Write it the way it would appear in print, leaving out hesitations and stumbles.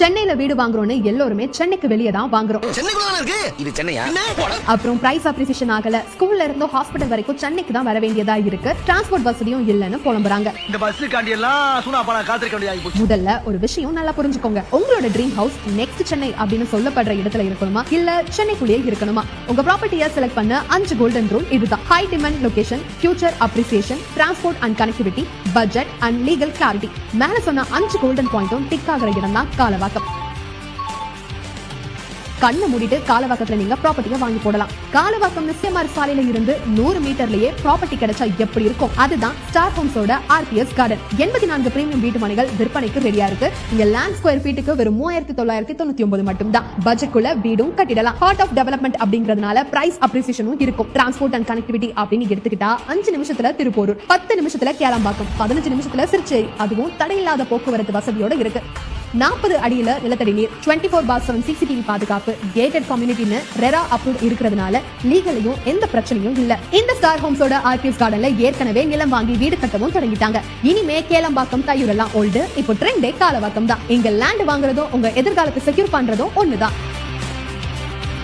சென்னையில வீடு வாங்குறோம்னு எல்லாருமே சென்னைக்கு வெளியே தான் வாங்குறோம். இது சென்னையா? அப்புறம் பிரைஸ் அப்ரிசியேஷன் ஆகல, ஸ்கூல்ல இருந்து ஹாஸ்பிடல் வரைக்கும் சென்னைக்கு தான் வர வேண்டியதா இருக்கு. டிரான்ஸ்போர்ட் வசதியும் இல்லன்னு புலம்புறாங்க. இந்த பஸ்ஸுக்காண்டி எல்லாம் சூனாபானா காத்திருக்க வேண்டியதாகி போச்சு. முதல்ல ஒரு விஷயம் நல்லா புரிஞ்சுக்கோங்க. உங்களோட ட்ரீம் ஹவுஸ் நெக்ஸ்ட் சென்னை அப்படின்னு சொல்லப்படுற இடத்துல இருக்கணுமா இல்ல சென்னைக்குள்ளேயே இருக்கணுமா? உங்க ப்ராப்பர்ட்டியை செலக்ட் பண்ண 5 கோல்டன் ரூல் இதுதான். High demand location, future appreciation, transport and connectivity, budget and legal clarity. மேல சொன்ன 5 கோல்டன் பாயிண்ட்டும் டிக் ஆகிற இடம் தான் காலவாக்கம். கண்ணை மூடிட்டு காலவாக்கத்துல நீங்க ப்ராப்பர்ட்டியை வாங்கி போடலாம். காலவாக்கம் நிச்சயமார் சாலையில இருந்து 100 மீட்டர்லயே ப்ராப்பர்ட்டி கிடைச்சா எப்படி இருக்கும்? அதுதான் ஸ்டார் ஹோம்ஸோட ஆர்பிஎஸ் கார்டன். 84 பிரீமியம் வீட்டு மனைகள் விற்பனைக்கு ரெடியா இருக்கு. இங்க லேண்ட் ஸ்கொயர் ஃபீட்டுக்கு வெறும் 3999 மட்டும் தான். பட்ஜெட்குள்ள வீடும் கட்டிடலாம். ஹார்ட் ஆஃப் டெவலப்மெண்ட் அப்படிங்கிறதுனால பிரைஸ் அப்ரிசியேஷனும் இருக்கும். டிரான்ஸ்போர்ட் அண்ட் கனெக்டிவிட்டி அப்படின்னு எடுத்துக்கிட்டா 5 நிமிஷத்துல திருப்பூர், 10 நிமிஷத்துல கேளம்பாக்கம், 15 நிமிஷத்துல திருச்சி. அதுவும் தடையில்லாத போக்குவரத்து வசதியோட இருக்கு. 40 அடியில நிலத்தடி நீர், 24/7 சிசிடிவி பாதுகாப்பு, கேட்டட் கம்யூனிட்டின்னு ரெரா அப்ரூவ் இருக்கிறதுனால லீகலையும் எந்த பிரச்சனையும் இல்ல. இந்த ஸ்டார் ஹோம்ஸோட ஆர்பிஎஸ் கார்டன்ல ஏற்கனவே நிலம் வாங்கி வீடு கட்டவும் தொடங்கிட்டாங்க. இனிமே கேளம்பாக்கம், தையூரெல்லாம் ஓல்டு, இப்போ ட்ரெண்டே காலவாக்கம் தான். இங்க லேண்ட் வாங்குறதும் உங்க எதிர்காலத்தை செக்யூர் பண்றதும் ஒண்ணுதான்.